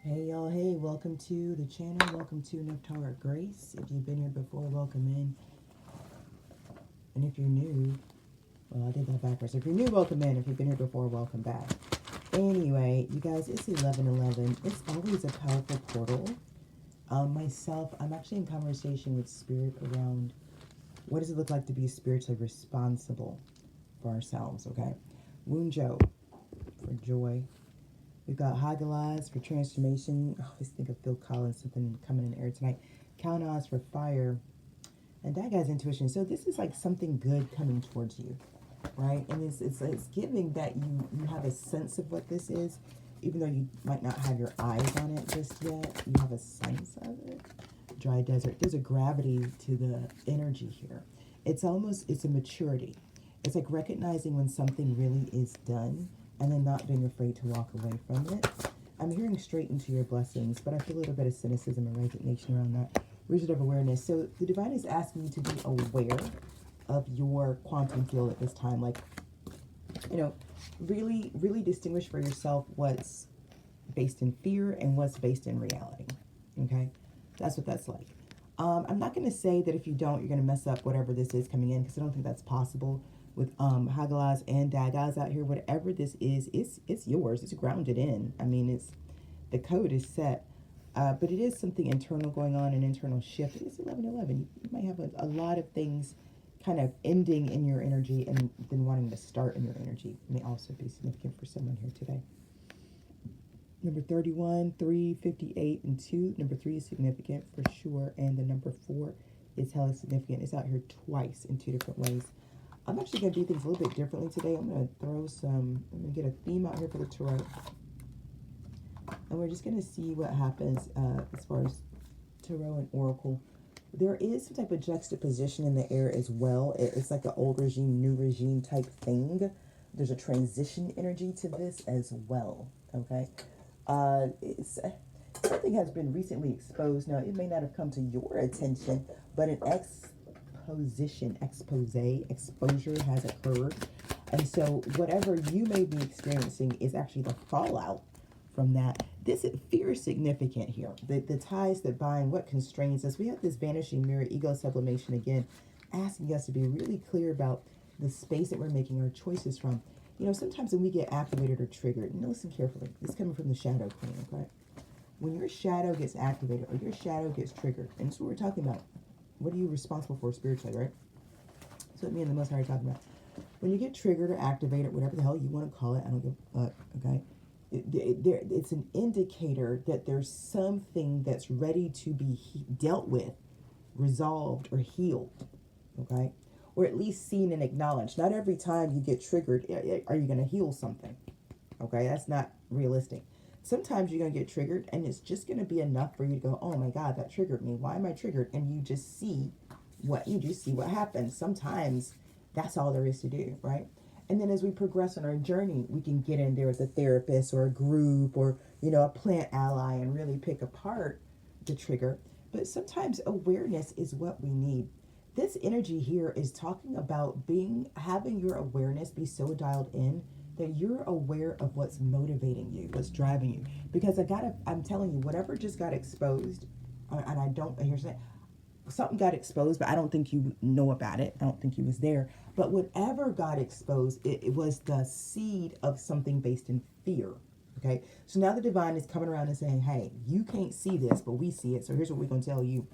Hey y'all, hey, welcome to the channel. Welcome to Nephtara Grace. If you've been here before, welcome in. And if you're new, well, I did that backwards. If you're new, welcome in. If you've been here before, welcome back. Anyway, you guys, it's 11:11. It's always a powerful portal. Myself, I'm actually in conversation with Spirit around what does it look like to be spiritually responsible for ourselves, okay? Wunjo for joy. We've got Hagalaz for transformation. I always think of Phil Collins, something coming in the air tonight. Kaunaz for fire. And that guy's intuition. So this is like something good coming towards you, right? And it's giving that you have a sense of what this is, even though you might not have your eyes on it just yet. You have a sense of it. Dry desert. There's a gravity to the energy here. It's a maturity. It's like recognizing when something really is done and then not being afraid to walk away from it. I'm hearing straight into your blessings, but I feel a little bit of cynicism and resignation around that. Region of awareness. So the divine is asking you to be aware of your quantum field at this time. Like, really, really distinguish for yourself what's based in fear and what's based in reality. Okay? That's what that's like. I'm not going to say that if you don't, you're going to mess up whatever this is coming in, because I don't think that's possible. With Hagalaz and Dagaz out here, whatever this is, it's yours. It's grounded in. I mean, the code is set, but it is something internal going on, an internal shift. It is 11:11. You might have a lot of things kind of ending in your energy and then wanting to start in your energy. It may also be significant for someone here today. Number 31, 3, 58, and 2. Number 3 is significant for sure, and the number 4 is hella significant. It's out here twice in 2 different ways. I'm actually going to do things a little bit differently today. I'm going to get a theme out here for the tarot. And we're just going to see what happens as far as tarot and oracle. There is some type of juxtaposition in the air as well. It's like an old regime, new regime type thing. There's a transition energy to this as well, okay? Something has been recently exposed. Now, it may not have come to your attention, but an exposure has occurred. And so whatever you may be experiencing is actually the fallout from that. This fear is significant here. The ties that bind, what constrains us. We have this vanishing mirror, ego sublimation again, asking us to be really clear about the space that we're making our choices from. Sometimes when we get activated or triggered, and listen carefully, this is coming from the shadow queen, okay? When your shadow gets activated or your shadow gets triggered, and that's what we're talking about. What are you responsible for spiritually, right? That's what me and the Most High are talking about. When you get triggered or activated, whatever the hell you want to call it, I don't give a fuck, okay? It's an indicator that there's something that's ready to be dealt with, resolved, or healed, okay? Or at least seen and acknowledged. Not every time you get triggered are you going to heal something, okay? That's not realistic. Sometimes you're going to get triggered and it's just going to be enough for you to go, oh my God, that triggered me. Why am I triggered? And you just see what happens. Sometimes that's all there is to do, right? And then as we progress on our journey, we can get in there with a therapist or a group or, a plant ally and really pick apart the trigger. But sometimes awareness is what we need. This energy here is talking about having your awareness be so dialed in that you're aware of what's motivating you, what's driving you. Because I'm telling you, whatever just got exposed, and here's that, something got exposed, but I don't think you know about it. I don't think you was there. But whatever got exposed, it was the seed of something based in fear. Okay? So now the divine is coming around and saying, hey, you can't see this, but we see it. So here's what we're going to tell you.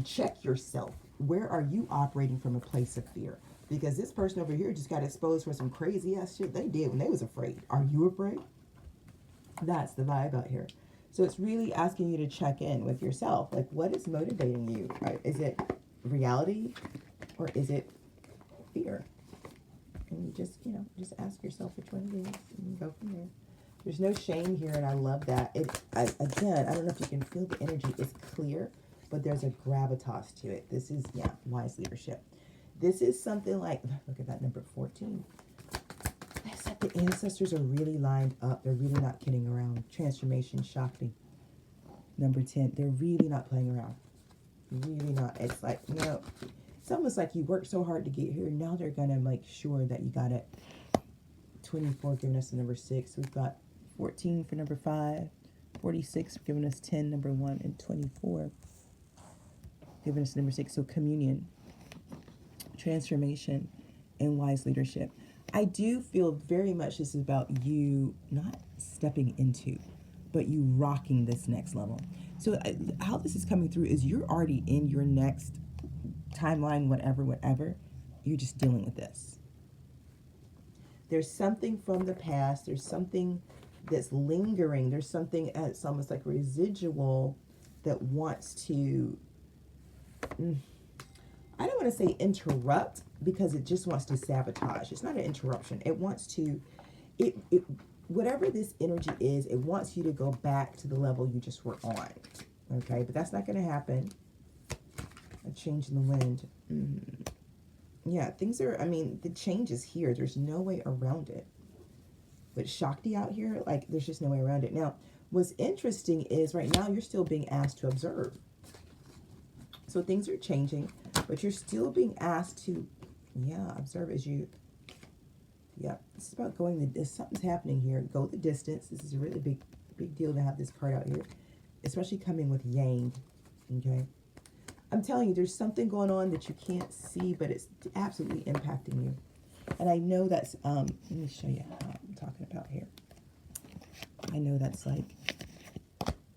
Check yourself. Where are you operating from a place of fear? Because this person over here just got exposed for some crazy ass shit they did when they was afraid. Are you afraid? That's the vibe out here. So it's really asking you to check in with yourself. Like, what is motivating you? Right? Is it reality or is it fear? And you just ask yourself which one it is and go from there. There's no shame here, and I love that. Again, I don't know if you can feel the energy. It's clear, but there's a gravitas to it. This is, wise leadership. This is something like, look at that number 14. It's like the ancestors are really lined up. They're really not kidding around. Transformation, Shakti. Number 10, they're really not playing around. Really not. It's like, it's almost like you worked so hard to get here. Now they're going to make sure that you got it. 24 giving us the number 6. We've got 14 for number 5. 46, giving us 10, number 1, and 24, giving us number 6. So communion, transformation, and wise leadership. I do feel very much this is about you not stepping into, but you rocking this next level. So how this is coming through is you're already in your next timeline, whatever. You're just dealing with this. There's something from the past. There's something that's lingering. There's something, it's almost like residual that wants to, I don't want to say interrupt, because it just wants to sabotage. It's not an interruption. It wants to, whatever this energy is, it wants you to go back to the level you just were on. Okay, but that's not going to happen. A change in the wind. Yeah, things are, I mean, the change is here. There's no way around it. With Shakti out here, like, there's just no way around it. Now, what's interesting is right now you're still being asked to observe. So things are changing, but you're still being asked to, observe as you, it's about going, something's happening here. Go the distance. This is a really big deal to have this card out here, especially coming with Yang, okay? I'm telling you, there's something going on that you can't see, but it's absolutely impacting you. And I know that's, let me show you how I'm talking about here. I know that's like,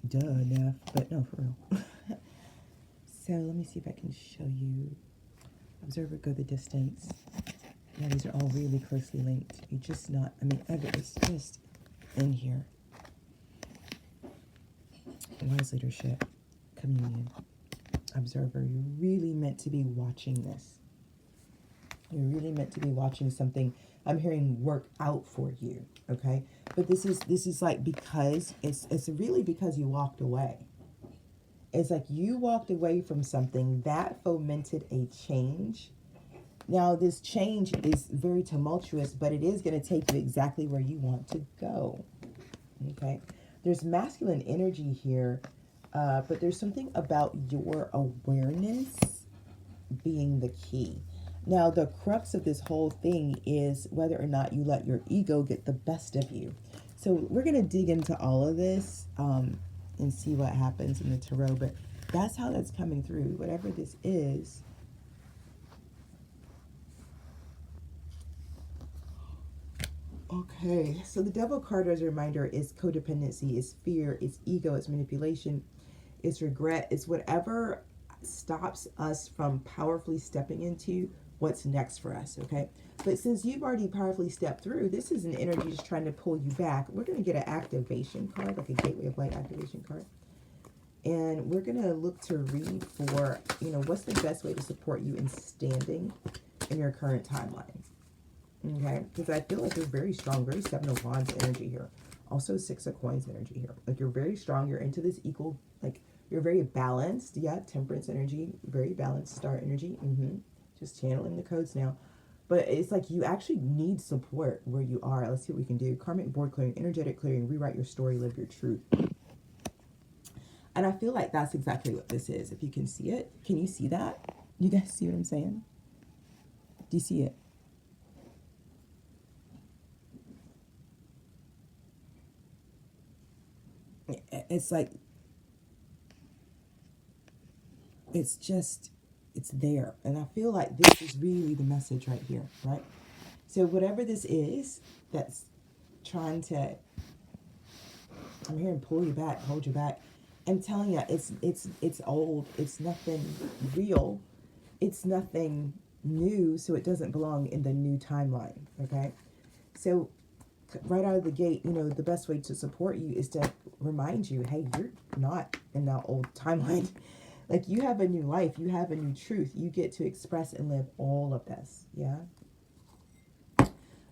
duh, Neff, but no, for real. So let me see if I can show you. Observe or go the distance. Yeah, these are all really closely linked. You're just not, I mean, it's just in here. Wise leadership, communion, observer. You're really meant to be watching this. You're really meant to be watching something, I'm hearing, work out for you, okay? But this is like, because it's really because you walked away. It's like you walked away from something that fomented a change. Now, this change is very tumultuous, but it is going to take you exactly where you want to go, okay? There's masculine energy here, but there's something about your awareness being the key. Now, the crux of this whole thing is whether or not you let your ego get the best of you. So we're going to dig into all of this and see what happens in the tarot, but that's how that's coming through. Whatever this is, okay, so the Devil card, as a reminder, is codependency, is fear, it's ego, it's manipulation, it's regret, it's whatever stops us from powerfully stepping into what's next for us, okay? But since you've already powerfully stepped through, this is an energy just trying to pull you back. We're going to get an activation card, like a Gateway of Light activation card. And we're going to look to read for, what's the best way to support you in standing in your current timeline. Okay, because I feel like you're very strong, very Seven of Wands energy here. Also Six of Coins energy here. Like, you're very strong, you're into this equal, like, you're very balanced. Yeah, Temperance energy, very balanced Star energy. Just channeling the codes now. But it's like you actually need support where you are. Let's see what we can do. Karmic board clearing, energetic clearing, rewrite your story, live your truth. And I feel like that's exactly what this is. If you can see it, can you see that? You guys see what I'm saying? Do you see it? It's like, it's there. And I feel like this is really the message right here, right? So whatever this is that's trying to, I'm hearing pull you back, hold you back. I'm telling you, it's old. It's nothing real. It's nothing new, so it doesn't belong in the new timeline, okay? So right out of the gate, the best way to support you is to remind you, hey, you're not in that old timeline. Like, you have a new life. You have a new truth. You get to express and live all of this, yeah?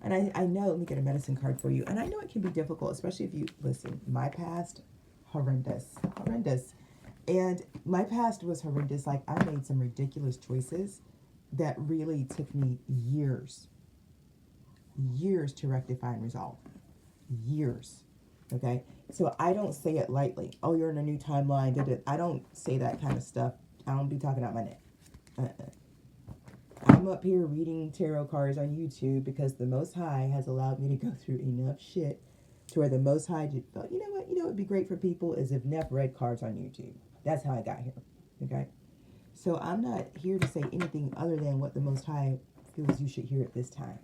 And I know, let me get a medicine card for you. And I know it can be difficult, especially if you, listen, my past, horrendous. And my past was horrendous. Like, I made some ridiculous choices that really took me years to rectify and resolve. Years. Okay? So I don't say it lightly. Oh, you're in a new timeline. I don't say that kind of stuff. I don't be talking out my neck. I'm up here reading tarot cards on YouTube because the Most High has allowed me to go through enough shit to where the Most High just felt, you know what, would be great for people is if Neff read cards on YouTube. That's how I got here. Okay. So I'm not here to say anything other than what the Most High feels you should hear at this time.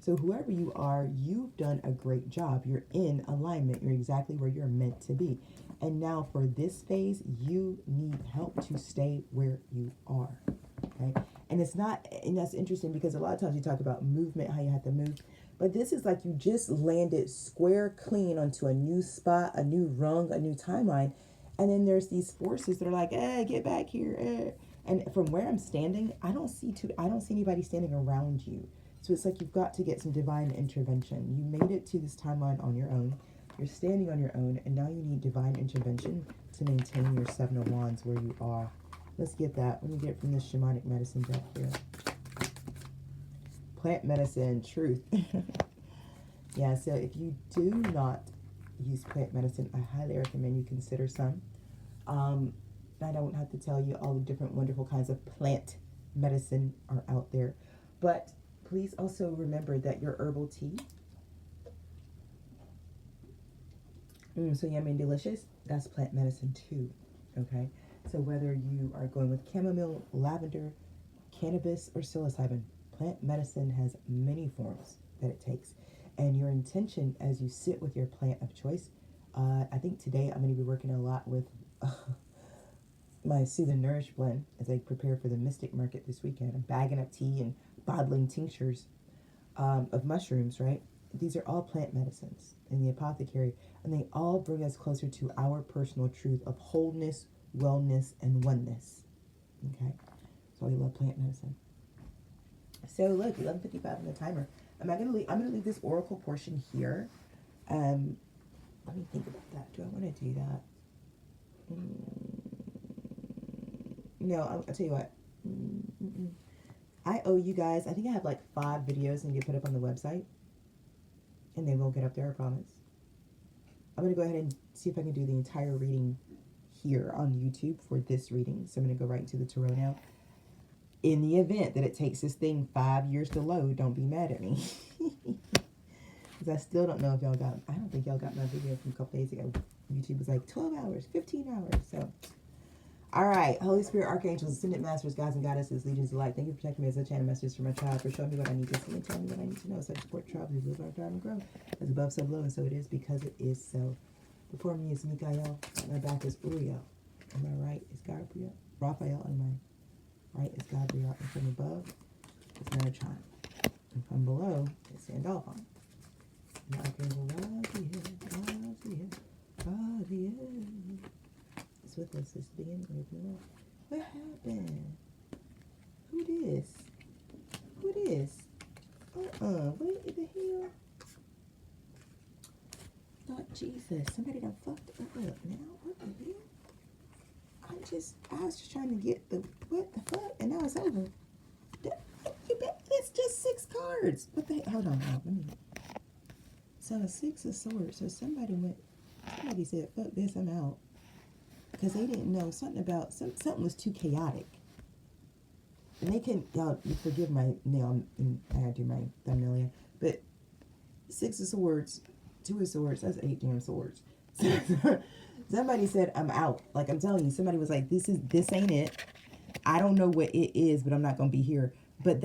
So whoever you are, you've done a great job. You're in alignment. You're exactly where you're meant to be. And now for this phase, you need help to stay where you are. Okay. And it's not, and that's interesting because a lot of times you talk about movement, how you have to move. But this is like you just landed square clean onto a new spot, a new rung, a new timeline. And then there's these forces that are like, get back here. And from where I'm standing, I don't see anybody standing around you. So it's like you've got to get some divine intervention. You made it to this timeline on your own. You're standing on your own, and now you need divine intervention to maintain your Seven of Wands where you are. Let's get that. Let me get it from this shamanic medicine deck here. Plant medicine, truth. Yeah, so if you do not use plant medicine, I highly recommend you consider some. I don't have to tell you all the different wonderful kinds of plant medicine are out there. But please also remember that your herbal tea, so yummy and delicious, that's plant medicine too, okay? So whether you are going with chamomile, lavender, cannabis, or psilocybin, plant medicine has many forms that it takes. And your intention as you sit with your plant of choice, I think today I'm going to be working a lot with my Soothe and Nourish blend as I prepare for the Mystic Market this weekend. I'm bagging up tea and bottling tinctures of mushrooms, right? These are all plant medicines in the apothecary, and they all bring us closer to our personal truth of wholeness, wellness, and oneness. Okay? So we love plant medicine. So look, 11:55 on the timer. I'm gonna leave this oracle portion here. Let me think about that. Do I want to do that? No, I'll tell you what. I owe you guys, I think I have like 5 videos I need to put up on the website. And they will get up there, I promise. I'm going to go ahead and see if I can do the entire reading here on YouTube for this reading. So I'm going to go right into the tarot now. In the event that it takes this thing 5 years to load, don't be mad at me. Because I still don't know if y'all got, I don't think y'all got my video from a couple days ago. YouTube was like 12 hours, 15 hours. So, all right. Holy Spirit, archangels, ascended masters, gods and goddesses, legions of light. Thank you for protecting me as a channel message for my child, for showing me what I need to see and telling me what I need to know. So I support tribes who live our time and grow. As above, so below, and so it is because it is so. Before me is Mikael. My back is Uriel. On my right is Gabriel. Raphael. On my right is Gabriel. And from above is Metatron. And from below is Sandalphon. And the archangel Raphael. It's with us. It's the beginning of the world. What happened? Who this? Who this? What the hell? Lord Jesus, somebody done fucked up now. What the hell? I was just trying to get the, what the fuck? And now it's over. It's just 6 cards. What the hell? Hold on, let me. So a 6 of swords. So somebody said, fuck this, I'm out. Because they didn't know something about, something was too chaotic. And they couldn't, y'all, forgive my nail, I gotta do my thumbnail here. But 6 of swords, 2 of swords, that's 8 damn swords. Somebody said, I'm out. Like, I'm telling you, somebody was like, this ain't it. I don't know what it is, but I'm not going to be here. But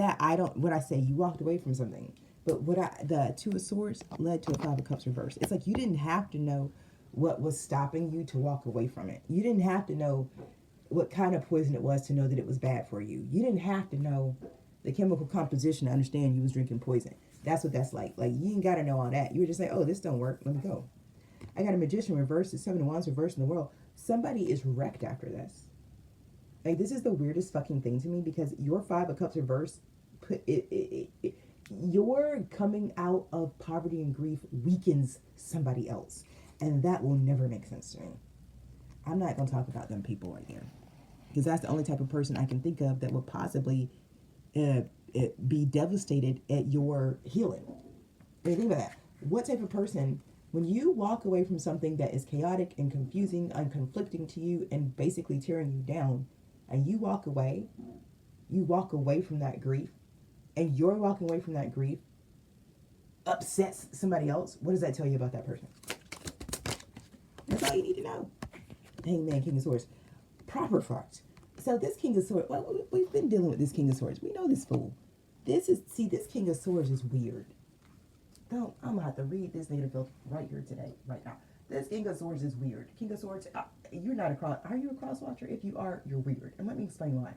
what I say, you walked away from something. But the 2 of swords led to a 5 of cups reverse. It's like you didn't have to know what was stopping you to walk away from it. You didn't have to know what kind of poison it was to know that it was bad for you. You didn't have to know the chemical composition to understand you was drinking poison. That's what that's like. Like, you ain't got to know all that. You were just like, oh, this don't work. Let me go. I got a magician reversed, a 7 of wands reversed in the world. Somebody is wrecked after this. Like, this is the weirdest fucking thing to me because your 5 of cups reversed, your coming out of poverty and grief weakens somebody else. And that will never make sense to me. I'm not going to talk about them people right here. Because that's the only type of person I can think of that would possibly be devastated at your healing. I mean, think about that. What type of person, when you walk away from something that is chaotic and confusing and conflicting to you and basically tearing you down, and you walk away from that grief, and you're walking away from that grief upsets somebody else, what does that tell you about that person? That's all you need to know. Hangman, King of Swords. Proper cards. So this King of Swords, well, we've been dealing with this King of Swords. We know this fool. This King of Swords is weird. I'm going to have to read this negative right here today, right now. This King of Swords is weird. King of Swords, you're not a cross. Are you a cross watcher? If you are, you're weird. And let me explain why.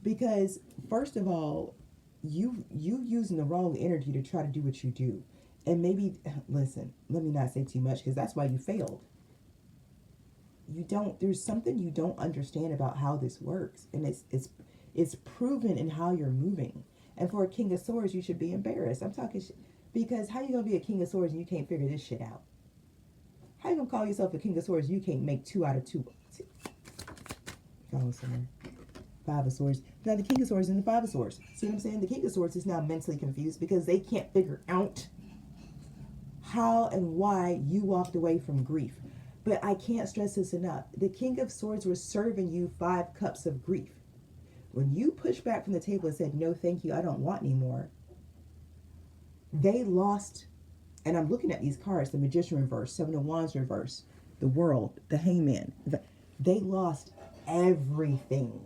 Because, first of all, you using the wrong energy to try to do what you do. And maybe, listen, let me not say too much because that's why you failed. There's something you don't understand about how this works. And it's proven in how you're moving. And for a King of Swords, you should be embarrassed. I'm talking because how you going to be a King of Swords and you can't figure this shit out? How you going to call yourself a King of Swords and you can't make 2 out of 2? Go somewhere. 5 of Swords. Now the King of Swords and the 5 of Swords. See what I'm saying? The King of Swords is now mentally confused because they can't figure out how and why you walked away from grief. But I can't stress this enough. The King of Swords was serving you 5 cups of grief. When you pushed back from the table and said, no, thank you, I don't want any more, they lost. And I'm looking at these cards, the Magician reverse, 7 of Wands reverse, the World, the Hangman. They lost everything.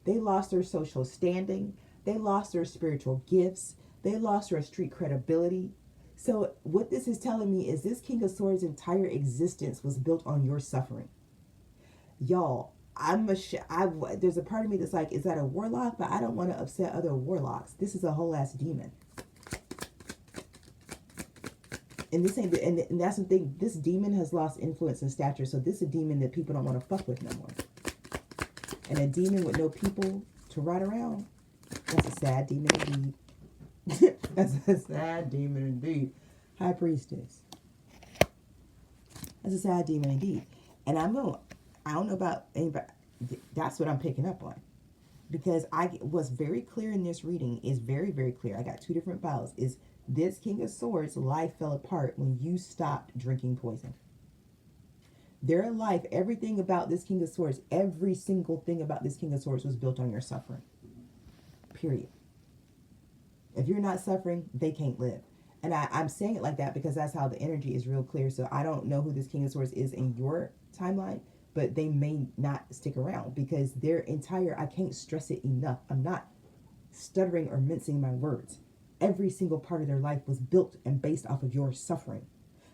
They lost their social standing. They lost their spiritual gifts. They lost their street credibility. So what this is telling me is this King of Swords' entire existence was built on your suffering. Y'all, there's a part of me that's like, is that a warlock? But I don't want to upset other warlocks. This is a whole ass demon. And this ain't, and that's the thing. This demon has lost influence and stature. So this is a demon that people don't want to fuck with no more. And a demon with no people to ride around. That's a sad demon indeed. That's a sad demon indeed. High Priestess. That's a sad demon indeed. And I don't know about anybody. That's what I'm picking up on. Because what's very clear in this reading is very, very clear. I got 2 different files. Is this King of Swords' life fell apart when you stopped drinking poison. Their life, everything about this King of Swords, every single thing about this King of Swords was built on your suffering. Period. If you're not suffering, they can't live. And I'm saying it like that because that's how the energy is real clear. So I don't know who this King of Swords is in your timeline, but they may not stick around because their entire, I can't stress it enough. I'm not stuttering or mincing my words. Every single part of their life was built and based off of your suffering.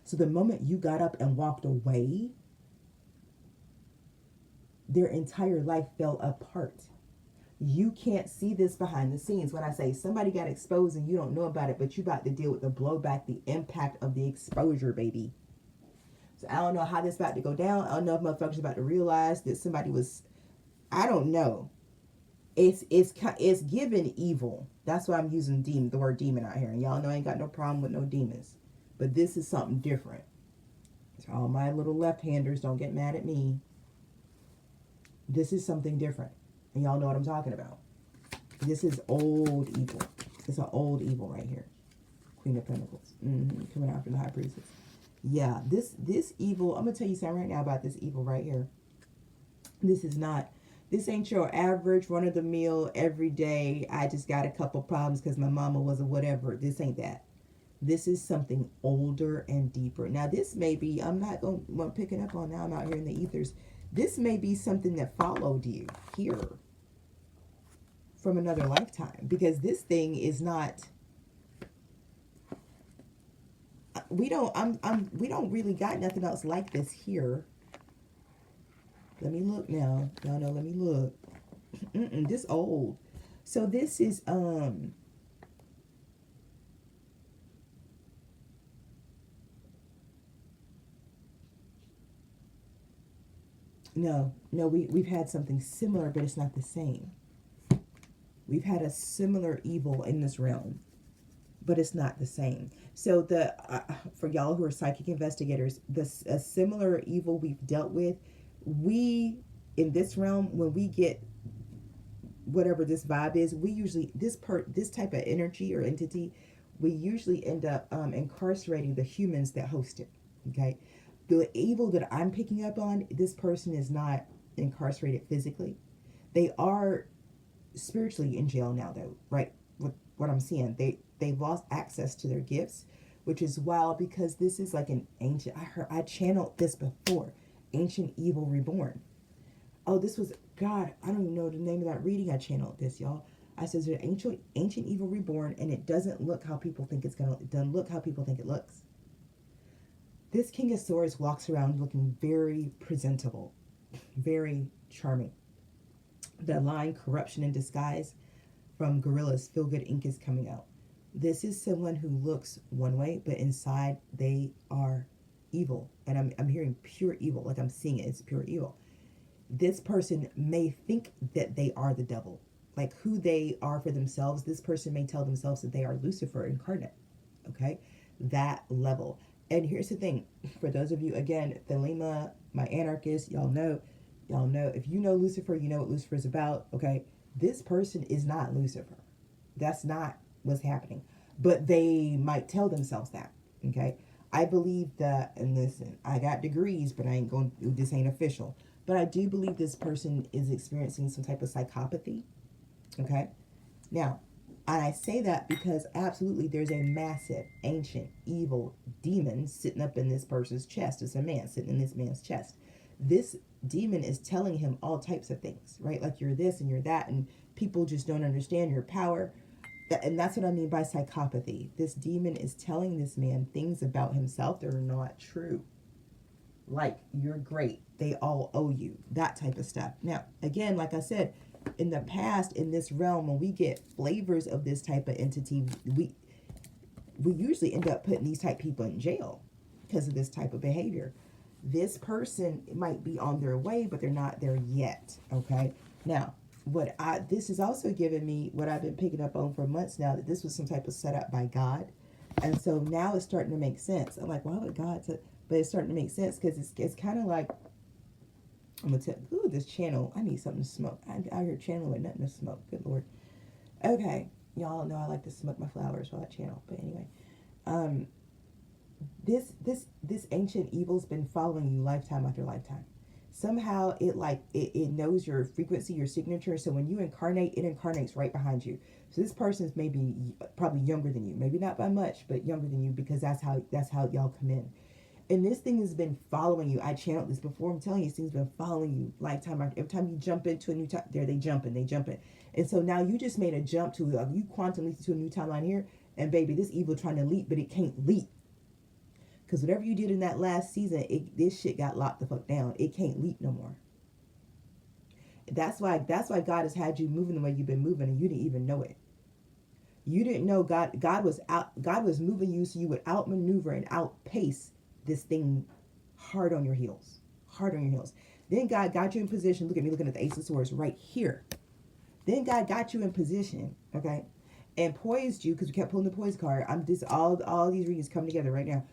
So the moment you got up and walked away, their entire life fell apart. You can't see this behind the scenes. When I say somebody got exposed and you don't know about it, but you about to deal with the blowback, the impact of the exposure, baby. So I don't know how this about to go down. I don't know if motherfuckers about to realize that somebody was, I don't know. It's given evil. That's why I'm using the word demon out here. And y'all know I ain't got no problem with no demons. But this is something different. So all my little left-handers, don't get mad at me. This is something different. And y'all know what I'm talking about. This is old evil. It's an old evil right here. Queen of Pentacles. Coming out from the High Priestess. Yeah, this evil, I'm going to tell you something right now about this evil right here. This ain't your average run-of-the-mill every day. I just got a couple problems because my mama was a whatever. This ain't that. This is something older and deeper. Now, this may be, I'm not going to pick it up on now. I'm out here in the ethers. This may be something that followed you here from another lifetime. Because this thing is not, we don't really got nothing else like this here. Let me look now. Y'all know, let me look. This old. So this is, no, we've had something similar, but it's not the same. We've had a similar evil in this realm, but it's not the same. So for y'all who are psychic investigators, a similar evil we've dealt with, in this realm, when we get whatever this vibe is, we usually, this type of energy or entity, we usually end up incarcerating the humans that host it. Okay. The evil that I'm picking up on, this person is not incarcerated physically. They are spiritually in jail now, though, right? What I'm seeing, they've lost access to their gifts, which is wild because this is like an ancient, I channeled this before, ancient evil reborn. Oh, this was, God, I don't even know the name of that reading. I channeled this, y'all. I said, there's an ancient evil reborn, and it doesn't look how people think it's gonna, it doesn't look how people think it looks. This King of Swords walks around looking very presentable, very charming. The line Corruption in Disguise from Gorilla's Feel Good Ink is coming out. This is someone who looks one way, but inside they are evil. And I'm hearing pure evil, like I'm seeing it, it's pure evil. This person may think that they are the devil, like who they are for themselves. This person may tell themselves that they are Lucifer incarnate, okay? That level. And here's the thing, for those of you, again, Thelema, my anarchist, y'all know, if you know Lucifer, you know what Lucifer is about, okay? This person is not Lucifer. That's not what's happening. But they might tell themselves that, okay? I believe that, and listen, I got degrees, but I ain't going, this ain't official. But I do believe this person is experiencing some type of psychopathy, okay? Now, and I say that because absolutely there's a massive, ancient, evil demon sitting up in this person's chest. It's a man sitting in this man's chest. This demon is telling him all types of things, right? Like you're this and you're that, and people just don't understand your power. And that's what I mean by psychopathy. This demon is telling this man things about himself that are not true. Like, you're great, they all owe you, that type of stuff. Now, again, like I said, in the past, in this realm, when we get flavors of this type of entity, we usually end up putting these type of people in jail because of this type of behavior. This person might be on their way, but they're not there yet, okay? Now, this is also giving me what I've been picking up on for months now, that this was some type of setup by God. And so now it's starting to make sense. I'm like, why would God say? But it's starting to make sense because it's kind of like, I'm going to tell, ooh, this channel, I need something to smoke. I'm out here channeling with nothing to smoke. Good Lord. Okay. Y'all know I like to smoke my flowers while I channel. But anyway, this ancient evil's been following you lifetime after lifetime. Somehow it knows your frequency, your signature. So when you incarnate, it incarnates right behind you. So this person's maybe probably younger than you, maybe not by much, but younger than you, because that's how y'all come in. And this thing has been following you. I channeled this before. I'm telling you, this thing's been following you lifetime after. Every time you jump into a new time, there they jump in. And so now you just made a jump to, you quantum leap to a new timeline here. And baby, this evil trying to leap, but it can't leap. Because whatever you did in that last season, this shit got locked the fuck down. It can't leap no more. That's why God has had you moving the way you've been moving, and you didn't even know it. You didn't know God was moving you so you would outmaneuver and outpace this thing hard on your heels. Then God got you in position. Look at me looking at the Ace of Swords right here. Then God got you in position, okay, and poised you, because we kept pulling the poise card. I'm just, all these readings come together right now.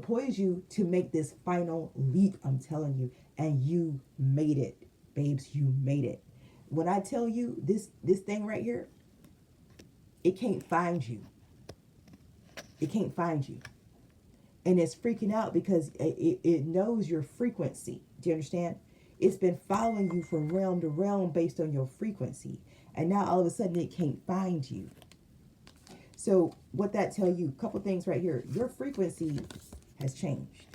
Poise you to make this final leap, I'm telling you. And you made it, babes. You made it. When I tell you this thing right here, it can't find you. It can't find you. And it's freaking out because it knows your frequency. Do you understand? It's been following you from realm to realm based on your frequency. And now all of a sudden it can't find you. So what that tell you, a couple things right here. Your frequency has changed.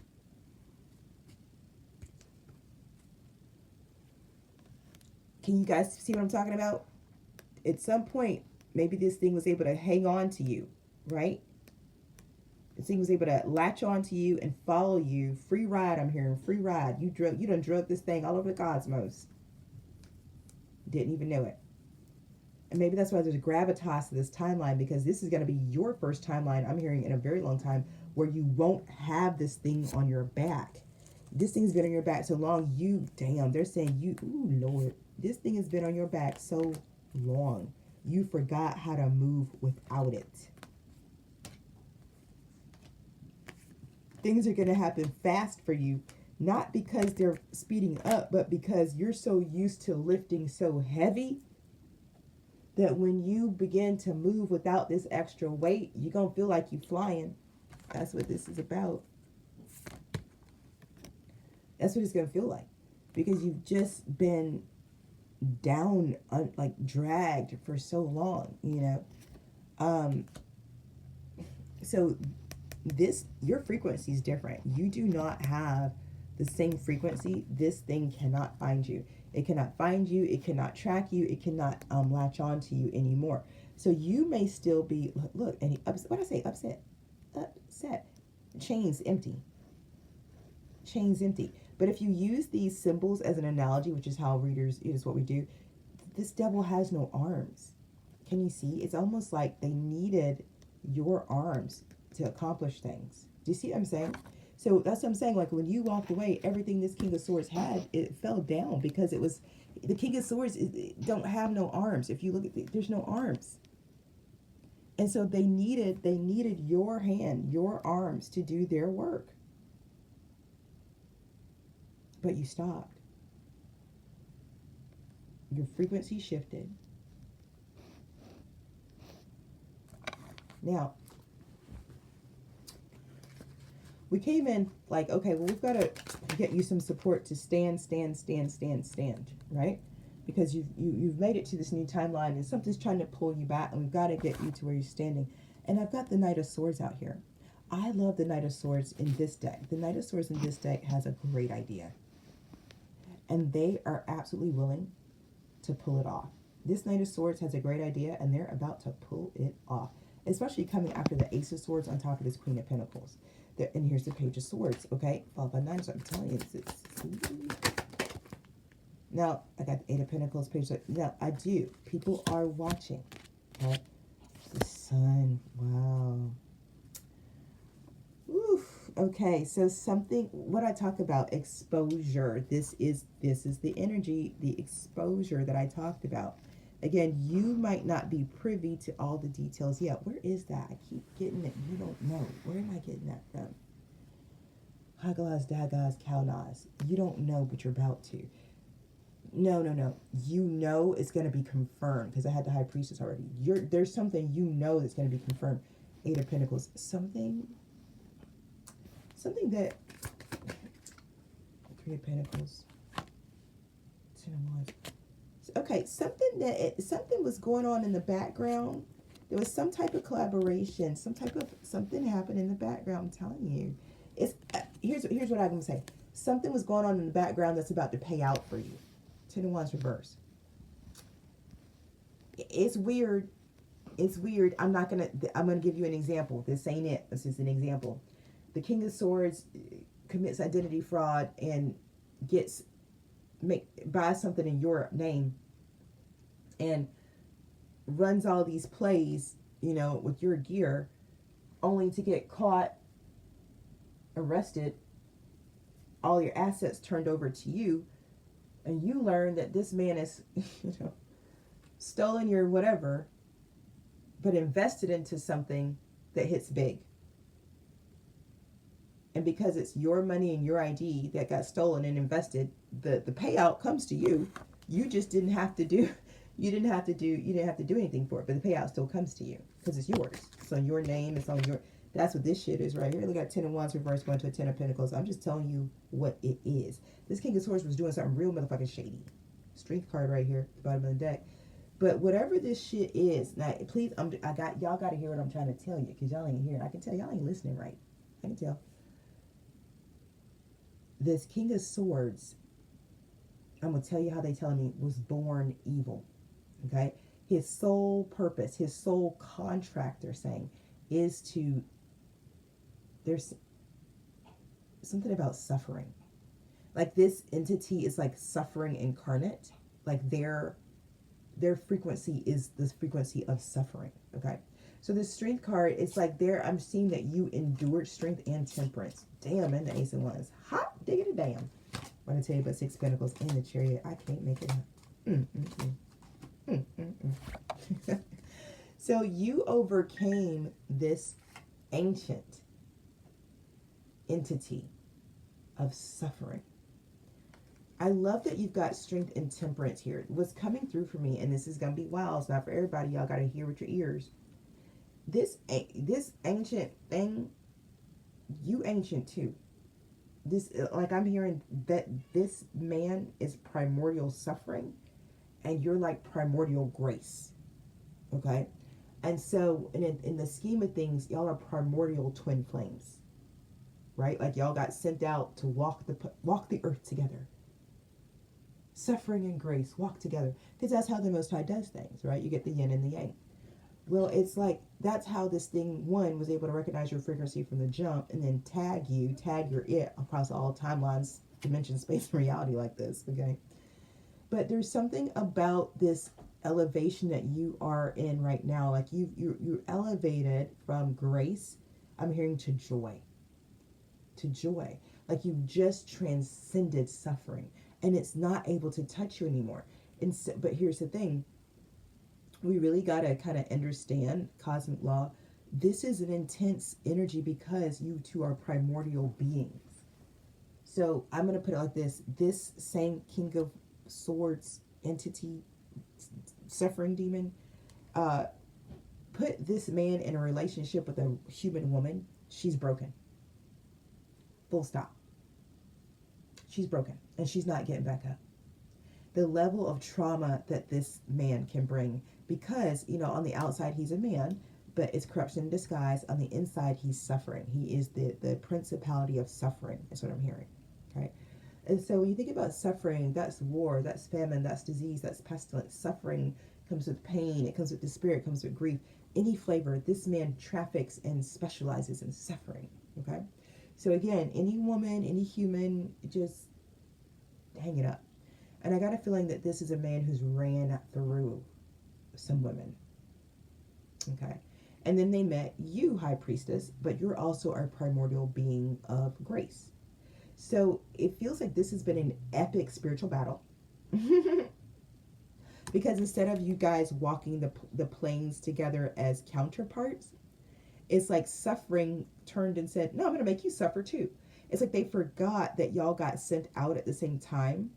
Can you guys see what I'm talking about? At some point, maybe this thing was able to hang on to you, right? This thing was able to latch on to you and follow you. Free ride, I'm hearing. Free ride. You done drug this thing all over the cosmos. Didn't even know it. And maybe that's why there's a gravitas to this timeline, because this is going to be your first timeline, I'm hearing, in a very long time, where you won't have this thing on your back. This thing's been on your back so long, they're saying ooh, Lord, this thing has been on your back so long. You forgot how to move without it. Things are going to happen fast for you, not because they're speeding up, but because you're so used to lifting so heavy that when you begin to move without this extra weight, you're going to feel like you're flying. That's what this is about. That's what it's going to feel like, because you've just been down, like dragged for so long, you know. So your frequency is different. You do not have the same frequency. This thing cannot find you. It cannot find you. It cannot track you. It cannot latch on to you anymore. So you may still be, look, and what I say, upset. Chains empty. Chains empty. But if you use these symbols as an analogy, which is how readers, is what we do, this devil has no arms. Can you see? It's almost like they needed your arms to accomplish things. Do you see what I'm saying? So that's what I'm saying. Like when you walked away, everything this King of Swords had, it fell down because it was, the King of Swords don't have no arms. If you look at there's no arms. And so they needed your hand, your arms to do their work. But you stopped. Your frequency shifted. Now, we came in like, okay, well, we've got to get you some support to stand, right? Because you've made it to this new timeline and something's trying to pull you back, and we've got to get you to where you're standing. And I've got the Knight of Swords out here. I love the Knight of Swords in this deck. The Knight of Swords in this deck has a great idea. And they are absolutely willing to pull it off. This Knight of Swords has a great idea, and they're about to pull it off. Especially coming after the Ace of Swords on top of this Queen of Pentacles. And here's the Page of Swords, okay? Followed by 9, so I'm telling you, now, I got the 8 of Pentacles, Page of... Now, I do. People are watching, okay? The Sun, wow. Oof, okay, so something, what I talk about, exposure. This is the energy, the exposure that I talked about. Again, you might not be privy to all the details yet. Where is that? I keep getting it. You don't know. Where am I getting that from? Hagalaz, Dagaz, Kalnaz. You don't know, but you're about to. No. You know it's going to be confirmed because I had the High Priestess already. There's something you know that's going to be confirmed. 8 of Pentacles. Something that... 3 of Pentacles. 10 of Wands. Okay, something was going on in the background. There was some type of collaboration, something happened in the background. I'm telling you, it's here's what I'm gonna say. Something was going on in the background that's about to pay out for you. 10 of Wands reverse. It's weird. It's weird. I'm gonna give you an example. This ain't it. This is an example. The King of Swords commits identity fraud and buys something in your name and runs all these plays, with your gear, only to get caught, arrested, all your assets turned over to you, and you learn that this man is, stolen your whatever, but invested into something that hits big. And because it's your money and your ID that got stolen and invested, the payout comes to you. You just didn't have to do anything for it, but the payout still comes to you because it's yours. It's on your name. It's on your. That's what this shit is right here. Look at 10 of Wands reverse going to a 10 of Pentacles. I'm just telling you what it is. This King of Swords was doing something real motherfucking shady. Strength card right here at the bottom of the deck. But whatever this shit is, now please, y'all got to hear what I'm trying to tell you because y'all ain't hearing. I can tell y'all ain't listening right. I can tell. This King of Swords, I'm going to tell you how they telling me, was born evil. Okay? His sole purpose, his sole contract, they're saying, is to, there's something about suffering. Like this entity is like suffering incarnate. Like their frequency is this frequency of suffering. Okay? So this Strength card, it's like I'm seeing that you endured strength and temperance. Damn, and the Ace of Wands. Hot diggity damn. I'm going to tell you about 6 Pentacles in the Chariot. I can't make it up. So you overcame this ancient entity of suffering. I love that you've got strength and temperance here. What's coming through for me, and this is going to be wild, it's not for everybody. Y'all got to hear with your ears. This ancient thing, you ancient too. This, like I'm hearing that this man is primordial suffering and you're like primordial grace. Okay? And so in the scheme of things, y'all are primordial twin flames, right? Like y'all got sent out to walk the earth together. Suffering and grace walk together, because that's how the Most High does things, right? You get the yin and the yang. Well, it's like that's how this thing, one, was able to recognize your frequency from the jump and then tag your it across all timelines, dimension, space, and reality like this, okay? But there's something about this elevation that you are in right now. Like you're elevated from grace, I'm hearing, to joy. To joy. Like you just transcended suffering and it's not able to touch you anymore. And so, but here's the thing. We really got to kind of understand cosmic law. This is an intense energy because you two are primordial beings. So I'm going to put it like this. This same King of Swords entity, suffering demon, put this man in a relationship with a human woman. She's broken. Full stop. She's broken and she's not getting back up. The level of trauma that this man can bring, because, you know, on the outside he's a man, but it's corruption in disguise. On the inside he's suffering. He is the principality of suffering, is what I'm hearing. Okay. And so when you think about suffering, that's war, that's famine, that's disease, that's pestilence. Suffering comes with pain, it comes with despair, it comes with grief. Any flavor, this man traffics and specializes in suffering. Okay. So again, any woman, any human, just hang it up. And I got a feeling that this is a man who's ran through some women. Okay. And then they met you, High Priestess, but you're also our primordial being of grace. So it feels like this has been an epic spiritual battle. Because instead of you guys walking the planes together as counterparts, it's like suffering turned and said, no, I'm going to make you suffer too. It's like they forgot that y'all got sent out at the same time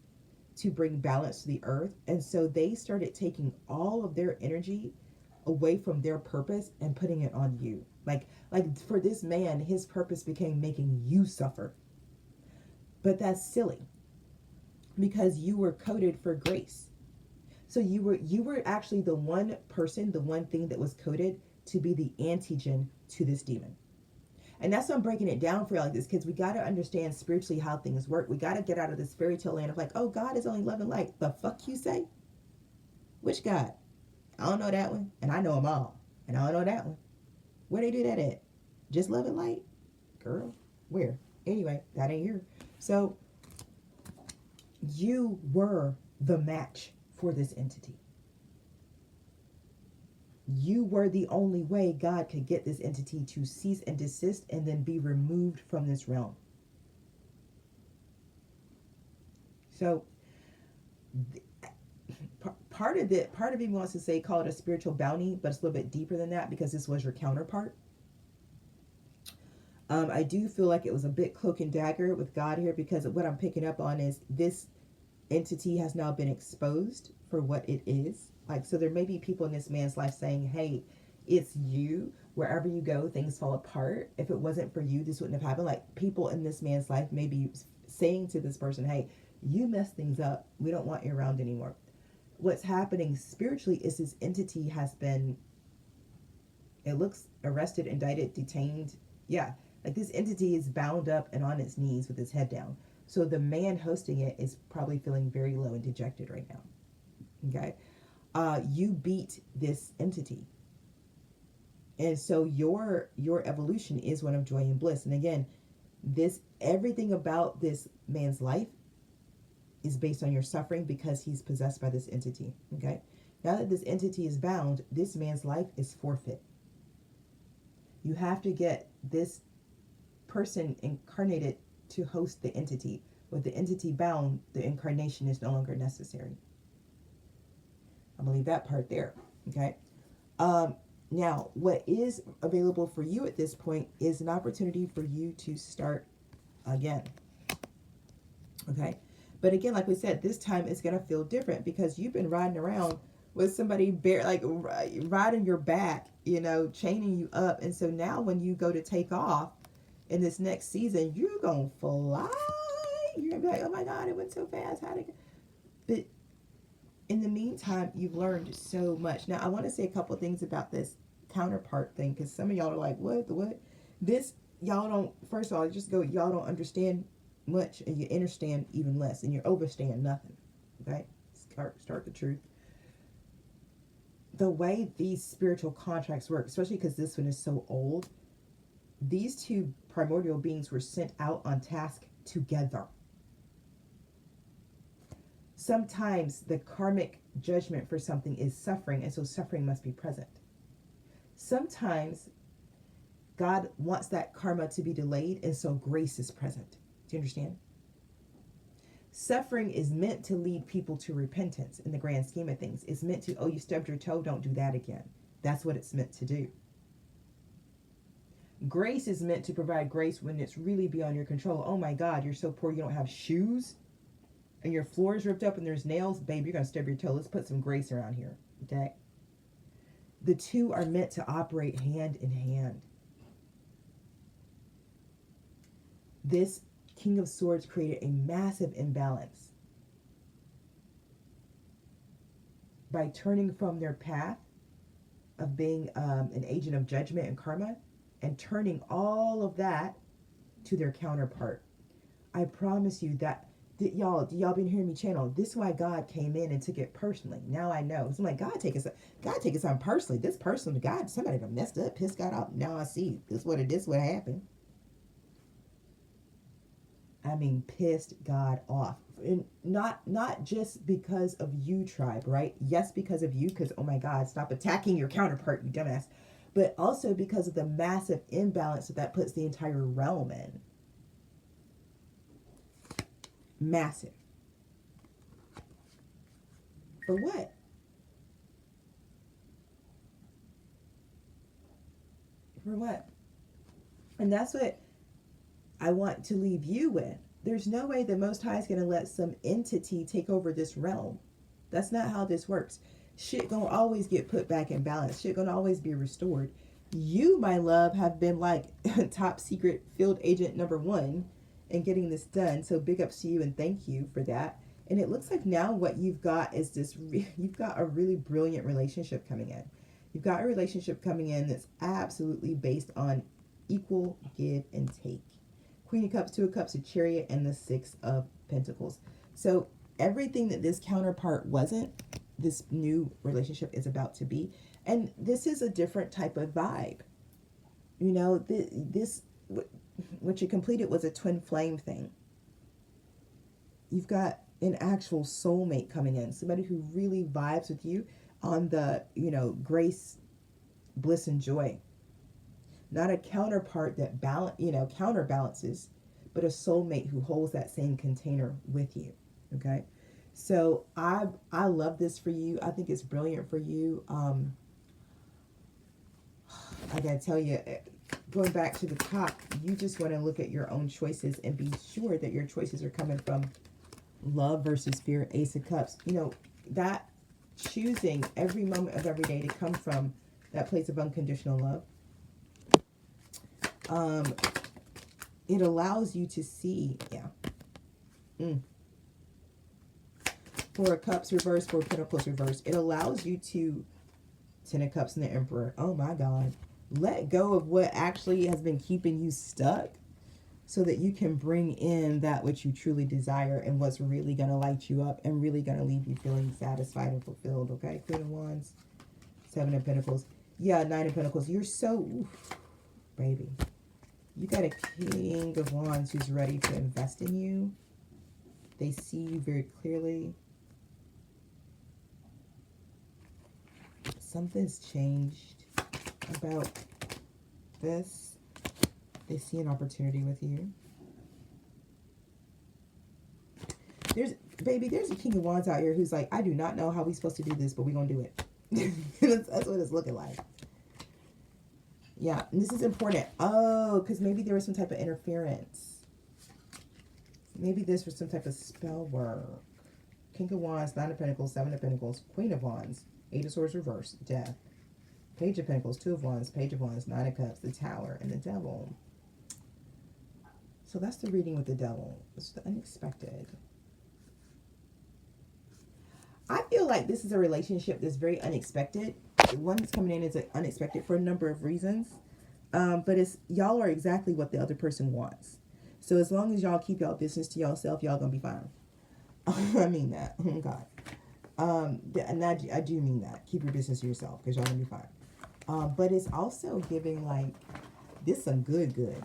to bring balance to the earth. And so they started taking all of their energy away from their purpose and putting it on you. Like for this man, his purpose became making you suffer. But that's silly because you were coded for grace. So you were actually the one person, the one thing that was coded to be the antigen to this demon. And that's why I'm breaking it down for you like this, because we got to understand spiritually how things work. We got to get out of this fairy tale land of like, oh, God is only love and light. The fuck you say? Which God? I don't know that one. And I know them all. And I don't know that one. Where they do that at? Just love and light? Girl, where? Anyway, that ain't here. So you were the match for this entity. You were the only way God could get this entity to cease and desist and then be removed from this realm. So part of me wants to say call it a spiritual bounty, but it's a little bit deeper than that because this was your counterpart. I do feel like it was a bit cloak and dagger with God here, because what I'm picking up on is this entity has now been exposed for what it is. Like, so there may be people in this man's life saying, hey, it's you. Wherever you go, things fall apart. If it wasn't for you, this wouldn't have happened. Like, people in this man's life may be saying to this person, hey, you messed things up. We don't want you around anymore. What's happening spiritually is this entity has been, it looks arrested, indicted, detained. Yeah, like this entity is bound up and on its knees with its head down. So the man hosting it is probably feeling very low and dejected right now. Okay. You beat this entity. And so your evolution is one of joy and bliss. And again, everything about this man's life is based on your suffering because he's possessed by this entity. Okay. Now that this entity is bound, this man's life is forfeit. You have to get this person incarnated to host the entity. With the entity bound, the incarnation is no longer necessary. I'm gonna leave that part there. Okay. Now, what is available for you at this point is an opportunity for you to start again. Okay. But again, like we said, this time it's gonna feel different because you've been riding around with somebody riding your back, chaining you up. And so now when you go to take off in this next season, you're gonna fly. You're gonna be like, oh my God, it went so fast. How'd it go? But in the meantime, you've learned so much. Now, I want to say a couple things about this counterpart thing, because some of y'all are like, what, the what? This, y'all don't, first of all, just go, y'all don't understand much, and you understand even less, and you overstand nothing. Okay? Start the truth. The way these spiritual contracts work, especially because this one is so old, these two primordial beings were sent out on task together. Sometimes the karmic judgment for something is suffering, and so suffering must be present. Sometimes God wants that karma to be delayed, and so grace is present. Do you understand? Suffering is meant to lead people to repentance in the grand scheme of things. It's meant to, oh, you stubbed your toe, don't do that again. That's what it's meant to do. Grace is meant to provide grace when it's really beyond your control. Oh my God, you're so poor you don't have shoes, and your floor is ripped up and there's nails. Babe, you're going to stub your toe. Let's put some grace around here. Okay? The two are meant to operate hand in hand. This King of Swords created a massive imbalance by turning from their path of being an agent of judgment and karma, and turning all of that to their counterpart. I promise you that, y'all been hearing me channel. This is why God came in and took it personally. Now I know. So I'm like, God take it on personally. This person, God, somebody done messed up, pissed God off. Now I see. This is what happened. I mean, pissed God off. And not just because of you, tribe, right? Yes, because of you, because, oh my God, stop attacking your counterpart, you dumbass. But also because of the massive imbalance that puts the entire realm in. Massive. For what? For what? And that's what I want to leave you with. There's no way the Most High is going to let some entity take over this realm. That's not how this works. Shit gonna always get put back in balance. Shit gonna always be restored. You, my love, have been like top secret field agent #1 in getting this done. So big ups to you and thank you for that. And it looks like now what you've got is this, you've got a really brilliant relationship coming in. You've got a relationship coming in that's absolutely based on equal give and take. Queen of Cups, Two of Cups, a Chariot, and the Six of Pentacles. So everything that this counterpart wasn't, this new relationship is about to be. And this is a different type of vibe. You know, this what you completed was a twin flame thing. You've got an actual soulmate coming in, somebody who really vibes with you on the, you know, grace, bliss, and joy. Not a counterpart that counterbalances, but a soulmate who holds that same container with you. Okay? So I love this for you. I think it's brilliant for you. I gotta tell you, going back to the top, you just want to look at your own choices and be sure that your choices are coming from love versus fear. Ace of Cups. You know, that choosing every moment of every day to come from that place of unconditional love. It allows you to see, Four of Cups reverse, Four of Pentacles reverse. It allows you to, Ten of Cups and the Emperor. Oh my God. Let go of what actually has been keeping you stuck so that you can bring in that which you truly desire and what's really going to light you up and really going to leave you feeling satisfied and fulfilled. Okay. Queen of Wands, Seven of Pentacles. Yeah, Nine of Pentacles. You're so, baby. You got a King of Wands who's ready to invest in you. They see you very clearly. Something's changed about this. They see an opportunity with you. There's a King of Wands out here who's like, I do not know how we're supposed to do this, but we're going to do it. That's what it's looking like. Yeah, and this is important. Oh, because maybe there was some type of interference. Maybe this was some type of spell work. King of Wands, Nine of Pentacles, Seven of Pentacles, Queen of Wands, Eight of Swords reverse, Death. Page of Pentacles, Two of Wands, Page of Wands, Nine of Cups, the Tower, and the Devil. So that's the reading with the Devil. It's the unexpected. I feel like this is a relationship that's very unexpected. the one that's coming in is unexpected for a number of reasons. But it's y'all are exactly what the other person wants. So as long as y'all keep y'all business to yourself, y'all gonna be fine. I mean that. Oh God. And I do mean that. Keep your business to yourself because y'all gonna be fine. But it's also giving like this some good.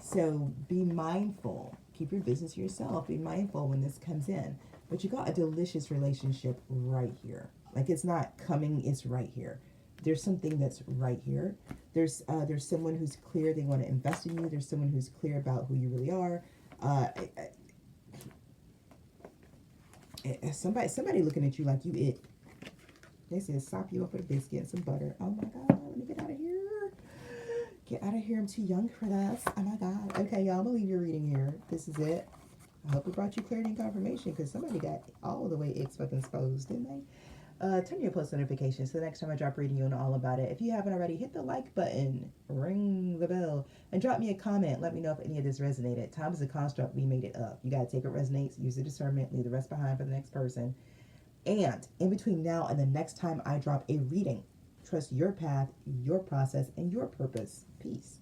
So be mindful. Keep your business to yourself. Be mindful when this comes in. But you got a delicious relationship right here. Like it's not coming, it's right here. There's something that's right here. There's someone who's clear they want to invest in you. There's someone who's clear about who you really are. Somebody looking at you like you it. They said sop you up with a biscuit and some butter. Oh my God, let me get out of here. Get out of here. I'm too young for this. Oh my God. Okay, y'all, I'm gonna leave your reading here. This is it. I hope it brought you clarity and confirmation because somebody got all the way exposed, didn't they? Turn your post notifications so the next time I drop reading, you'll know all about it. If you haven't already, hit the like button, ring the bell, and drop me a comment. Let me know if any of this resonated. Time is a construct. We made it up. You got to take what resonates, use the discernment, leave the rest behind for the next person. And in between now and the next time I drop a reading, trust your path, your process, and your purpose. Peace.